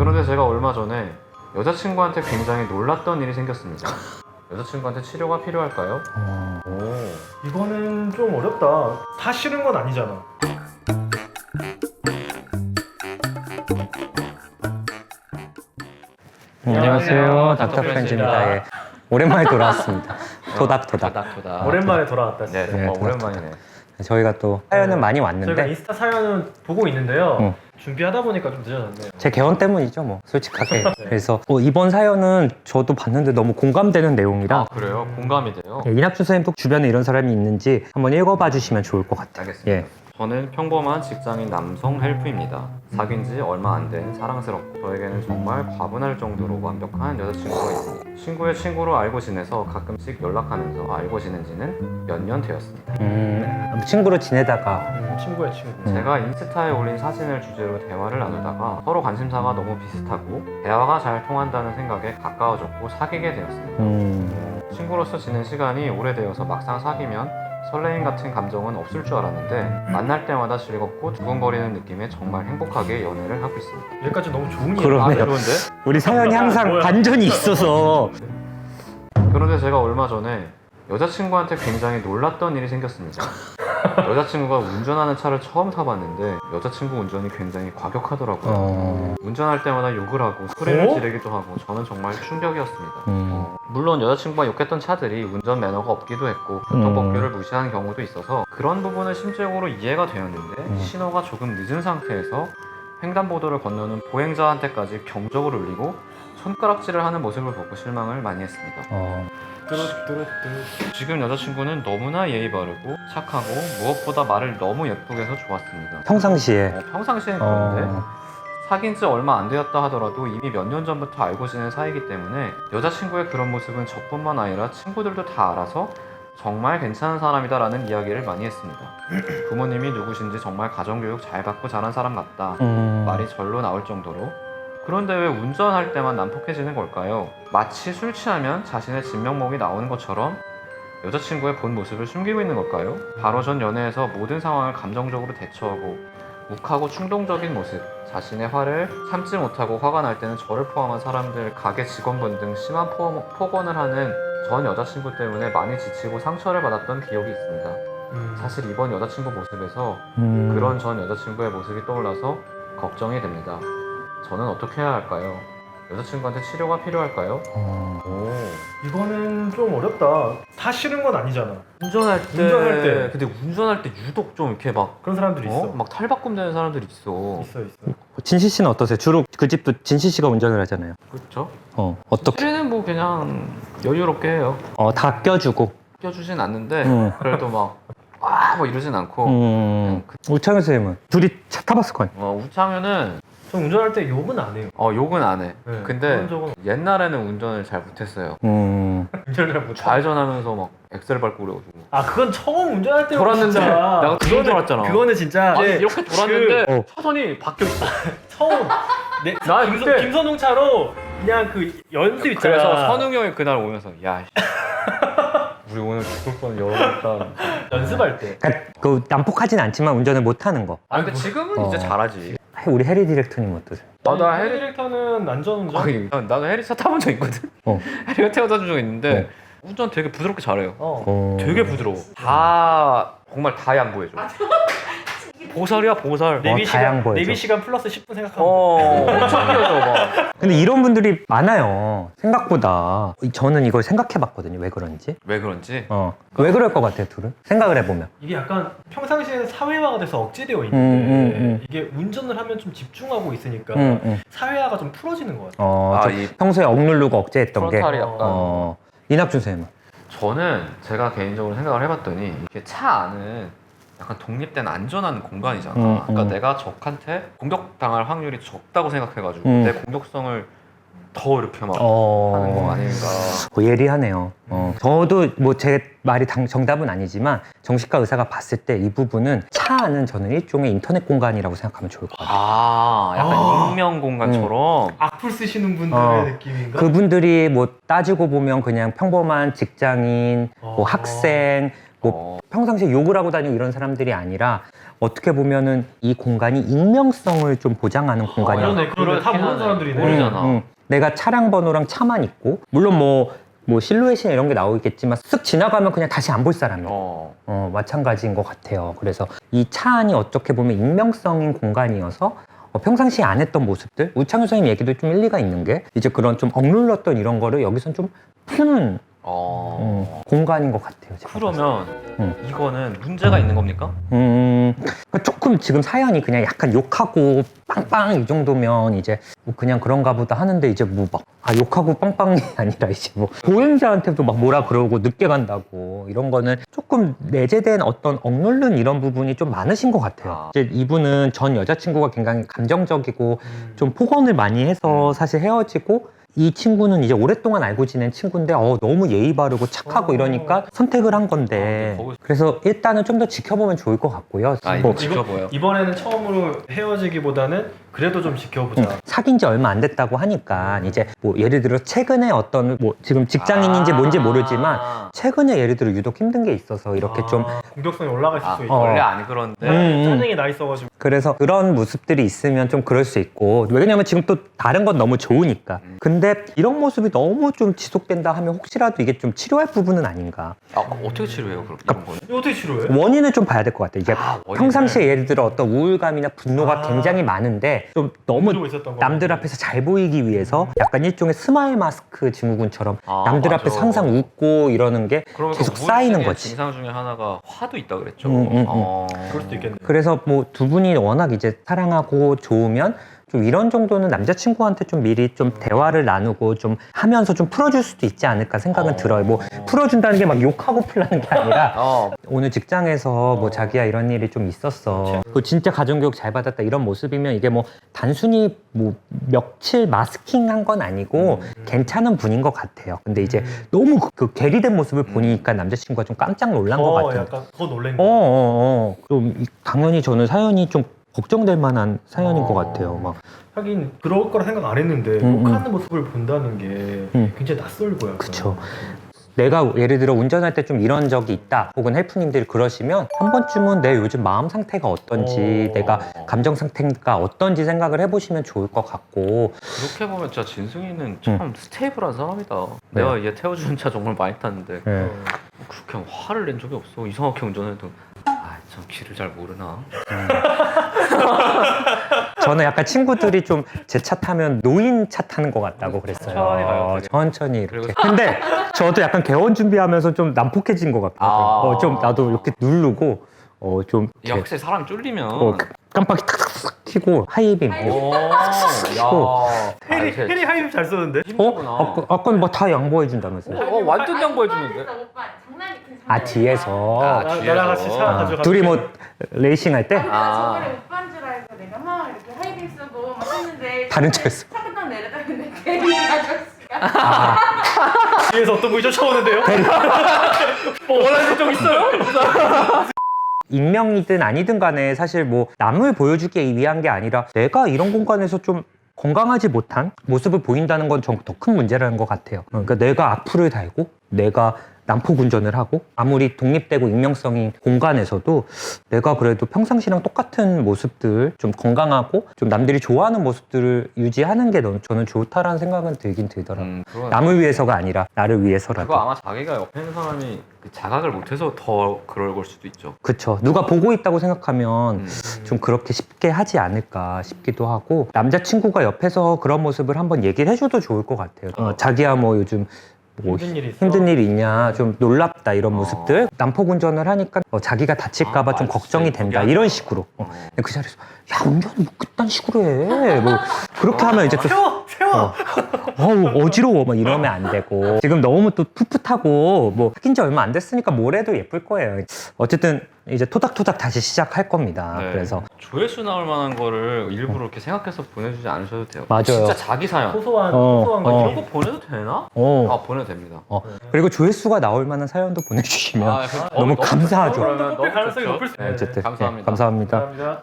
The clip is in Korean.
그런데 제가 얼마 전에 여자친구한테 굉장히 놀랐던 일이 생겼습니다. 여자친구한테 치료가 필요할까요? 이거는 좀 어렵다. 다 싫은 건 아니잖아. 안녕하세요. 닥터프렌즈입니다. 예. 오랜만에 돌아왔습니다. 도닥. 오랜만에 돌아왔다. 네, 진짜. 정말 오랜만이네. 저희가 또 사연은 많이 저희가 왔는데 인스타 사연은 보고 있는데요. 응. 준비하다 보니까 좀 늦어졌네요. 제 개원 때문이죠, 뭐 솔직하게. 그래서 이번 사연은 저도 봤는데 너무 공감되는 내용이라 아, 그래요? 공감이 돼요? 예, 이낙준 선생님 주변에 이런 사람이 있는지 한번 읽어봐 주시면 좋을 것 같아요. 알겠습니다. 예. 저는 평범한 직장인 남성 헬프입니다. 사귄 지 얼마 안 된 사랑스럽고 저에게는 정말 과분할 정도로 완벽한 여자친구가 있습니다. 친구의 친구로 알고 지내서 가끔씩 연락하면서 알고 지낸 지는 몇 년 되었습니다. 친구로 지내다가 친구의 친구. 제가 인스타에 올린 사진을 주제로 대화를 나누다가 서로 관심사가 너무 비슷하고 대화가 잘 통한다는 생각에 가까워졌고 사귀게 되었습니다. 친구로서 지낸 시간이 오래되어서 막상 사귀면 설레임 같은 감정은 없을 줄 알았는데 만날 때마다 즐겁고 두근거리는 느낌에 정말 행복하게 연애를 하고 있습니다. 여기까지 너무 좋은 일. 그러네요. 좋은데? 우리 사연이 항상 뭐야? 반전이 있어서 그런데 제가 얼마 전에 여자친구한테 굉장히 놀랐던 일이 생겼습니다. 여자친구가 운전하는 차를 처음 타봤는데 여자친구 운전이 굉장히 과격하더라고요. 운전할 때마다 욕을 하고 소리를 지르기도 하고 저는 정말 충격이었습니다. 물론 여자친구가 욕했던 차들이 운전 매너가 없기도 했고 교통법규를 무시하는 경우도 있어서 그런 부분은 심적으로 이해가 되었는데 신호가 조금 늦은 상태에서 횡단보도를 건너는 보행자한테까지 경적을 울리고 손가락질을 하는 모습을 보고 실망을 많이 했습니다. 지금 여자친구는 너무나 예의 바르고 착하고 무엇보다 말을 너무 예쁘게 해서 좋았습니다. 평상시에 평상시엔 그런데 사귄 지 얼마 안 되었다 하더라도 이미 몇 년 전부터 알고 지낸 사이이기 때문에 여자친구의 그런 모습은 저뿐만 아니라 친구들도 다 알아서 정말 괜찮은 사람이다 라는 이야기를 많이 했습니다. 부모님이 누구신지 정말 가정교육 잘 받고 자란 사람 같다 말이 절로 나올 정도로. 그런데 왜 운전할 때만 난폭해지는 걸까요? 마치 술 취하면 자신의 진면목이 나오는 것처럼 여자친구의 본 모습을 숨기고 있는 걸까요? 바로 전 연애에서 모든 상황을 감정적으로 대처하고 욱하고 충동적인 모습, 자신의 화를 참지 못하고 화가 날 때는 저를 포함한 사람들, 가게 직원분 등 심한 폭언을 하는 전 여자친구 때문에 많이 지치고 상처를 받았던 기억이 있습니다. 사실 이번 여자친구 모습에서 그런 전 여자친구의 모습이 떠올라서 걱정이 됩니다. 저는 어떻게 해야 할까요? 여자친구한테 치료가 필요할까요? 이거는 좀 어렵다. 다 싫은 건 아니잖아. 운전할 때. 근데 운전할 때 유독 좀 이렇게 막 그런 사람들이 있어. 막 탈바꿈되는 사람들이 있어. 있어. 진시 씨는 어떠세요? 주로 그 집도 진시 씨가 운전을 하잖아요. 그렇죠? 어떻게? 저희는 뭐 그냥 여유롭게 해요. 다 껴주고. 껴주진 않는데 그래도 뭐 이러진 않고 우창현 선생님은 둘이 차 타봤을 거 아니에요? 우창현은 전 운전할 때 욕은 안 해요. 욕은 안 해. 네, 근데 그런 적은 옛날에는 운전을 잘 못했어요. 운전을 못. 좌회전하면서 막 엑셀 밟고 그래가지고 그건 처음 운전할 때 돌았는데 내가 그건 돌았잖아. 그거는 진짜 아니, 이렇게 돌았는데 그- 차선이 바뀌어 있어. 처음 나 그때 김선웅 차로 그냥 그 연습 있잖아. 그래서 선웅이 형이 그날 오면서 야 우리 오늘 죽을 뻔 열어봤다. 연습할 때. 그러니까 그 난폭하진 않지만 운전을 못 하는 거. 근데 지금은 이제 잘하지. 우리 해리 디렉터님 어떠세요? 나 해리 디렉터는 안전운전. 나도 해리차 타본 적 있거든. 해리가 태워다 준 적 있는데 운전 되게 부드럽게 잘해요. 되게 부드러워. 다 정말 다 양보해줘. 보살이야 보살. 다양보여줘. 내비 시간 플러스 10분 생각하면 엄청 끼워줘 막. 근데 이런 분들이 많아요. 생각보다. 저는 이걸 생각해봤거든요. 왜 그런지. 왜 그런지. 왜 그럴 것 같아요, 둘은? 생각을 해보면. 이게 약간 평상시에는 사회화가 돼서 억제되어 있는데 이게 운전을 하면 좀 집중하고 있으니까 사회화가 좀 풀어지는 것 같아요. 이 평소에 억누르고 억제했던 게. 프론탈이 약간. 이낙준 선생님은? 저는 제가 개인적으로 생각을 해봤더니 이게 차 안은 약간 독립된 안전한 공간이잖아. 그러니까 내가 적한테 공격당할 확률이 적다고 생각해가지고 내 공격성을 더 이렇게 막 하는 거 아닌가. 예리하네요. 저도 뭐 제 말이 정답은 아니지만 정신과 의사가 봤을 때 이 부분은 차 안은 저는 일종의 인터넷 공간이라고 생각하면 좋을 것 같아요. 약간 익명 공간처럼. 악플 쓰시는 분들의 느낌인가? 그분들이 뭐 따지고 보면 그냥 평범한 직장인, 뭐 학생, 뭐 평상시에 욕을 하고 다니고 이런 사람들이 아니라 어떻게 보면은 이 공간이 익명성을 좀 보장하는 공간이야. 그러네. 다 모르는 사람들이네. 모르잖아. 내가 차량 번호랑 차만 있고 물론 뭐 실루엣이나 이런 게 나오겠지만 쓱 지나가면 그냥 다시 안 볼 사람이야. 마찬가지인 것 같아요. 그래서 이 차 안이 어떻게 보면 익명성인 공간이어서 평상시에 안 했던 모습들, 우창윤 선생님 얘기도 좀 일리가 있는 게 이제 그런 좀 억눌렀던 이런 거를 여기선 좀 푸는 공간인 것 같아요. 제가 그러면 이거는 문제가 있는 겁니까? 그러니까 조금 지금 사연이 그냥 약간 욕하고 빵빵 이 정도면 이제 뭐 그냥 그런가 보다 하는데 이제 뭐 막 욕하고 빵빵이 아니라 이제 뭐 보행자한테도 막 뭐라 그러고 늦게 간다고 이런 거는 조금 내재된 어떤 억누른 이런 부분이 좀 많으신 것 같아요. 이제 이분은 전 여자친구가 굉장히 감정적이고 좀 폭언을 많이 해서 사실 헤어지고 이 친구는 이제 오랫동안 알고 지낸 친구인데 너무 예의 바르고 착하고 이러니까 선택을 한 건데 그래서 일단은 좀 더 지켜보면 좋을 것 같고요. 이거 지켜봐요. 이번에는 처음으로 헤어지기보다는 그래도 좀 지켜보자. 사귄 지 얼마 안 됐다고 하니까 이제 뭐 예를 들어 최근에 어떤 뭐 지금 직장인인지 뭔지 모르지만 최근에 예를 들어 유독 힘든 게 있어서 이렇게 좀 공격성이 올라가 있을 수 있고 원래 안 그런데 짜증이 나 있어가지고 그래서 그런 모습들이 있으면 좀 그럴 수 있고 왜냐면 지금 또 다른 건 너무 좋으니까 근데 이런 모습이 너무 좀 지속된다 하면 혹시라도 이게 좀 치료할 부분은 아닌가. 어떻게 치료해요 그럼 이런 거는? 이거 어떻게 치료해? 원인을 좀 봐야 될 것 같아요. 이게 원인을. 평상시에 예를 들어 어떤 우울감이나 분노가 굉장히 많은데 좀 너무 남들 앞에서 잘 보이기 위해서 약간 일종의 스마일 마스크 증후군처럼 남들 맞아. 앞에서 항상 웃고 이러는 게 계속 쌓이는 거지. 증상 중에 하나가 화도 있다 그랬죠. 그럴 수도 있겠네. 그래서 뭐 두 분이 워낙 이제 사랑하고 좋으면 좀 이런 정도는 남자친구한테 좀 미리 좀 대화를 나누고 좀 하면서 좀 풀어줄 수도 있지 않을까 생각은 들어요. 뭐 풀어준다는 게 막 욕하고 풀라는 게 아니라 오늘 직장에서 뭐 자기야 이런 일이 좀 있었어. 그 진짜 가정교육 잘 받았다 이런 모습이면 이게 뭐 단순히 뭐 며칠 마스킹한 건 아니고 괜찮은 분인 것 같아요. 근데 이제 너무 그 괴리된 모습을 보니까 남자친구가 좀 깜짝 놀란 것 같아요. 약간 더 놀란 거. 좀 당연히 저는 사연이 좀 걱정될 만한 사연인 것 같아요. 막 하긴 그럴 거라 생각 안 했는데 욕하는 모습을 본다는 게 굉장히 낯설고요. 그쵸. 내가 예를 들어 운전할 때 좀 이런 적이 있다 혹은 헬프님들이 그러시면 한 번쯤은 내 요즘 마음 상태가 어떤지 내가 감정 상태가 어떤지 생각을 해보시면 좋을 것 같고 그렇게 보면 진짜 진승이는 참 스테이블한 사람이다. 내가 얘 태워주는 차 정말 많이 탔는데 그렇게 화를 낸 적이 없어. 이상하게 운전해도 참 길을 잘 모르나. 저는 약간 친구들이 좀 제 차 타면 노인 차 타는 것 같다고 그랬어요. 천천히 가요, 되게. 천천히 이렇게. 근데 저도 약간 개원 준비하면서 좀 난폭해진 것 같아요. 좀 나도 이렇게 누르고 좀 이렇게 확실히 사람 쫄리면 깜빡이 탁탁탁 켜고 하이빔. 해리 하이브 잘 쓰는데? 아까 뭐 다 양보해 준다면서요? 완전 양보해 주는데. 오빠 장난이 큰 장난. 뒤에서 나랑 같이 차 가져가. 둘이 뭐 레이싱 할 때 저번에 오빠인 줄 알고 내가 막 이렇게 하이빙 쓰고 막 했는데 다른 차였어. 차가 딱 내려다는데 대리 아저씨가 뒤에서 어떤 분이 쫓아오는데요? 뭐 원하는 적 있어요? 익명이든 아니든 간에 사실 뭐 남을 보여주기 위한 게 아니라 내가 이런 공간에서 좀 건강하지 못한 모습을 보인다는 건 더 큰 문제라는 것 같아요. 그러니까 내가 악플을 달고 내가 난폭 운전을 하고 아무리 독립되고 익명성인 공간에서도 내가 그래도 평상시랑 똑같은 모습들 좀 건강하고 좀 남들이 좋아하는 모습들을 유지하는 게 저는 좋다라는 생각은 들긴 들더라고요. 남을 위해서가 아니라 나를 위해서라도. 그거 아마 자기가 옆에 있는 사람이 자각을 못해서 더 그럴 걸 수도 있죠. 그쵸. 누가 보고 있다고 생각하면 좀 그렇게 쉽게 하지 않을까 싶기도 하고 남자친구가 옆에서 그런 모습을 한번 얘기를 해줘도 좋을 것 같아요. 자기야 뭐 요즘 뭐 힘든 일이 있냐 좀 놀랍다 이런 모습들 난폭 운전을 하니까 자기가 다칠까봐 좀 걱정이 된다 이런 식으로 근데 그 자리에서 야 운전을 뭐 그딴 식으로 해 뭐 그렇게 하면 이제 또 세워 어지러워 막 이러면 안 되고 지금 너무 또 풋풋하고 뭐 사귄 지 얼마 안 됐으니까 뭘 해도 예쁠 거예요. 어쨌든 이제 토닥토닥 다시 시작할 겁니다. 그래서 조회수 나올 만한 거를 일부러 이렇게 생각해서 보내주지 않으셔도 돼요. 맞아요. 진짜 자기 사연. 소소한 거 이런 거 보내도 되나? 보내도 됩니다. 그리고 조회수가 나올 만한 사연도 보내주시면 너무 감사하죠. 그럴 가능성이 높을 수 있어요. 어쨌든 감사합니다. 감사합니다. 감사합니다.